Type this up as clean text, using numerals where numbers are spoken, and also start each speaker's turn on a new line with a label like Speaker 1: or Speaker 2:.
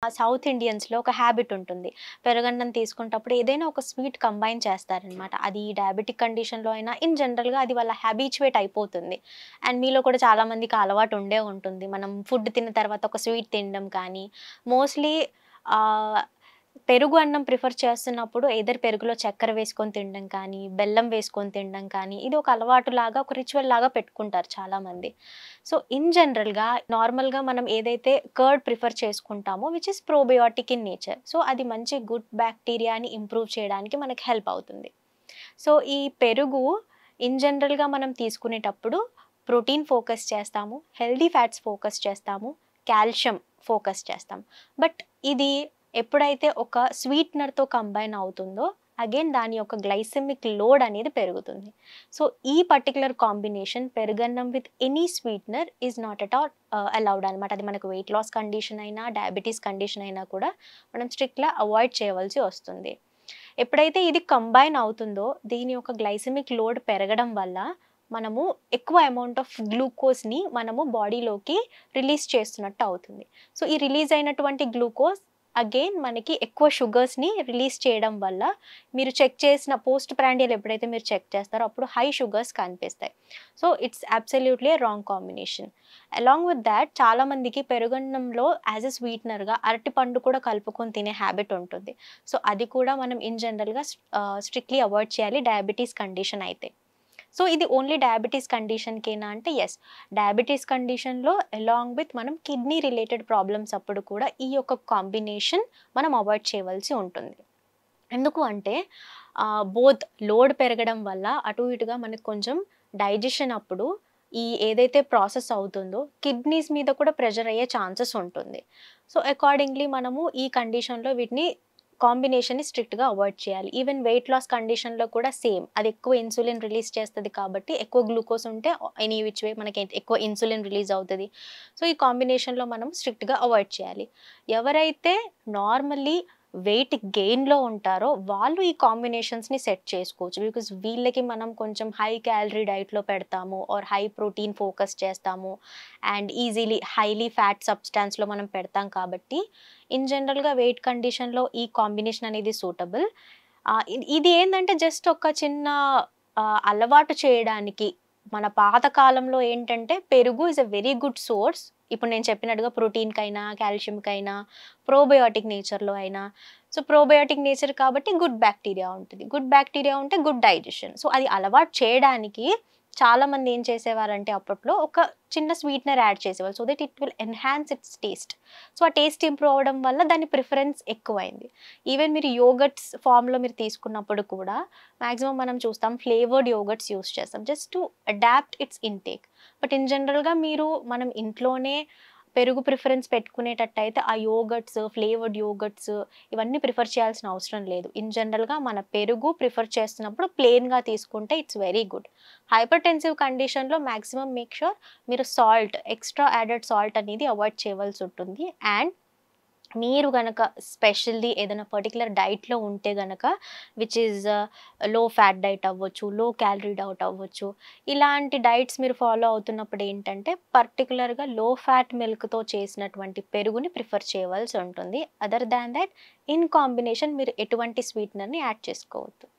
Speaker 1: South ఇండియన్స్‌లో ఒక habit ఉంటుంది. పెరుగన్నం తీసుకునేటప్పుడు ఏదైనా ఒక స్వీట్ కంబైన్ చేస్తారనమాట. అది డయాబెటిక్ కండిషన్‌లో అయినా ఇన్ జనరల్‌గా అది వాళ్ళ హ్యాబిచ్యుయేట్ అయిపోతుంది. అండ్ మీలో కూడా చాలా మందికి ఆ అలవాటు ఉండే ఉంటుంది. మనం ఫుడ్ తిన్న తర్వాత ఒక స్వీట్ తినడం కానీ, మోస్ట్‌లీ ఆహ్, పెరుగు అన్నం ప్రిఫర్ చేస్తున్నప్పుడు ఎయిదర్ పెరుగులో చక్కెర వేసుకొని తినడం కానీ, బెల్లం వేసుకొని తినడం కానీ, ఇది ఒక అలవాటులాగా, ఒక రిచువల్ లాగా పెట్టుకుంటారు చాలామంది. సో, ఇన్ జనరల్‌గా నార్మల్‌గా మనం ఏదైతే కర్డ్ ప్రిఫర్ చేసుకుంటామో which is probiotic in nature. So, అది మంచి గుడ్ బ్యాక్టీరియాని ఇంప్రూవ్ చేయడానికి మనకి హెల్ప్ అవుతుంది. సో, ఈ పెరుగు ఇన్ జనరల్‌గా మనం తీసుకునేటప్పుడు ప్రోటీన్ ఫోకస్ చేస్తాము, హెల్తీ ఫ్యాట్స్ ఫోకస్ చేస్తాము, కాల్షియం ఫోకస్ చేస్తాం. బట్ ఇది ఎప్పుడైతే ఒక స్వీట్‌నర్‌తో కంబైన్ అవుతుందో అగైన్ దాని యొక్క గ్లైసెమిక్ లోడ్ అనేది పెరుగుతుంది. సో, ఈ పర్టిక్యులర్ కాంబినేషన్ పెరుగన్నం with any sweetener is not at all allowed అనమాట. అది మనకు వెయిట్ లాస్ కండిషన్ అయినా, డయాబెటిస్ కండిషన్ అయినా కూడా మనం స్ట్రిక్ట్‌గా అవాయిడ్ చేయవలసి వస్తుంది. ఎప్పుడైతే ఇది కంబైన్ అవుతుందో దీని యొక్క గ్లైసెమిక్ లోడ్ పెరగడం వల్ల మనము ఎక్కువ అమౌంట్ ఆఫ్ గ్లూకోజ్‌ని మనము బాడీలోకి రిలీజ్ చేస్తున్నట్టు అవుతుంది. సో, ఈ రిలీజ్ అయినటువంటి గ్లూకోజ్ అగైన్ మనకి ఎక్కువ షుగర్స్‌ని రిలీజ్ చేయడం వల్ల మీరు చెక్ చేసిన పోస్ట్ ప్రాండియల్ ఎప్పుడైతే మీరు చెక్ చేస్తారో అప్పుడు హై షుగర్స్ కనిపిస్తాయి. So, it's absolutely wrong combination. Along with thought చాలామందికి పెరుగన్నంలో యాస్ ఎ స్వీట్‌నర్‌గా అరటిపండు కూడా కలుపుకొని తినే హ్యాబిట్ ఉంటుంది. సో, అది కూడా మనం ఇన్ జనరల్‌గా స్ట్రిక్ట్‌లీ అవాయిడ్ చేయాలి డయాబెటిస్ కండిషన్ అయితే. సో, ఇది ఓన్లీ డయాబెటిస్ కండిషన్‌కేనా అంటే యెస్. డయాబెటిస్ కండిషన్‌లో అలాంగ్ విత్ మనం కిడ్నీ రిలేటెడ్ ప్రాబ్లమ్స్ అప్పుడు కూడా ఈ యొక్క కాంబినేషన్ మనం అవాయిడ్ చేయవలసి ఉంటుంది. ఎందుకు అంటే బోత్ లోడ్ పెరగడం వల్ల అటు ఇటుగా మనకు కొంచెం డైజెషన్ అప్పుడు ఈ ఏదైతే ప్రాసెస్ అవుతుందో కిడ్నీస్ మీద కూడా ప్రెషర్ అయ్యే ఛాన్సెస్ ఉంటుంది. సో, అకార్డింగ్‌లీ మనము ఈ కండిషన్‌లో వీటిని కాంబినేషన్‌ని స్ట్రిక్ట్‌గా అవాయిడ్ చేయాలి. ఈవెన్ వెయిట్ లాస్ కండిషన్‌లో కూడా సేమ్. అది ఎక్కువ ఇన్సులిన్ రిలీజ్ చేస్తది కాబట్టి ఎక్కువ గ్లూకోజ్ ఉంటే ఎనీ విచ్ వే మనకి ఎక్కువ ఇన్సులిన్ రిలీజ్ అవుతది. సో, ఈ కాంబినేషన్‌లో మనం స్ట్రిక్ట్‌గా అవాయిడ్ చేయాలి. ఎవరైతే నార్మల్లీ వెయిట్ గెయిన్‌లో ఉంటారో వాళ్ళు ఈ కాంబినేషన్స్‌ని సెట్ చేసుకోవచ్చు. బికాజ్ వీళ్ళకి మనం కొంచెం హై క్యాలరీ డైట్‌లో పెడతాము ఆర్ హై ప్రోటీన్ ఫోకస్ చేస్తాము. అండ్ ఈజీలీ హైలీ ఫ్యాట్ సబ్స్టాన్స్‌లో మనం పెడతాం కాబట్టి ఇన్ జనరల్‌గా వెయిట్ కండిషన్‌లో ఈ కాంబినేషన్ అనేది సూటబుల్. ఇది ఏందంటే జస్ట్ ఒక చిన్న అలవాటు చేయడానికి మన పాత కాలంలో ఏంటంటే పెరుగు is a very good source. ఇప్పుడు నేను చెప్పినట్టుగా ప్రోటీన్‌కైనా, కాల్షియంకైనా, ప్రోబయోటిక్ నేచర్‌లో అయినా. సో, ప్రోబయోటిక్ నేచర్ కాబట్టి గుడ్ బ్యాక్టీరియా ఉంటది. గుడ్ బ్యాక్టీరియా ఉంటే గుడ్ డైజెషన్. సో, అది అలవాటు చేయడానికి చాలామంది ఏం చేసేవారంటే అప్పట్లో ఒక చిన్న స్వీట్‌నర్ యాడ్ చేసేవాళ్ళు. So that it will enhance it's taste. So, ఆ టేస్ట్ ఇంప్రూవ్ అవ్వడం వల్ల దాని ప్రిఫరెన్స్ ఎక్కువైంది. ఈవెన్ మీరు యోగర్ట్స్ ఫార్మ్‌లో మీరు తీసుకున్నప్పుడు కూడా మాక్సిమం మనం చూస్తాం ఫ్లేవర్డ్ యోగర్ట్స్ యూజ్ చేస్తాం. Just to adapt its intake. But in జనరల్‌గా మనం ఇంట్లోనే పెరుగు ప్రిఫరెన్స్ పెట్టుకునేటట్టయితే ఆ యోగర్ట్స్, ఫ్లేవర్డ్ యోగర్ట్స్ ఇవన్నీ ప్రిఫర్ చేయాల్సిన అవసరం లేదు. ఇన్ జనరల్‌గా మన పెరుగు ప్రిఫర్ చేస్తున్నప్పుడు ప్లెయిన్‌గా తీసుకుంటే ఇట్స్ వెరీ గుడ్. హైపర్‌టెన్సివ్ కండిషన్‌లో మాక్సిమం మేక్ ష్యూర్ మీరు ఎక్స్‌ట్రా యాడెడ్ సాల్ట్ అనేది అవాయిడ్ చేయవలసి ఉంటుంది. అండ్ మీరు గనక స్పెషల్లీ ఏదైనా పర్టిక్యులర్ డైట్‌లో ఉంటే గనక which is low fat diet అవ్వచ్చు, లో క్యాలరీ డైట్ అవ్వచ్చు. ఇలాంటి డైట్స్ మీరు ఫాలో అవుతున్నప్పుడు ఏంటంటే పర్టిక్యులర్‌గా లో ఫ్యాట్ మిల్క్‌తో చేసినటువంటి పెరుగుని ప్రిఫర్ చేయవలసి ఉంటుంది. Other than thought in combination మీరు ఎటువంటి స్వీట్‌నర్‌ని యాడ్ చేసుకోవద్దు.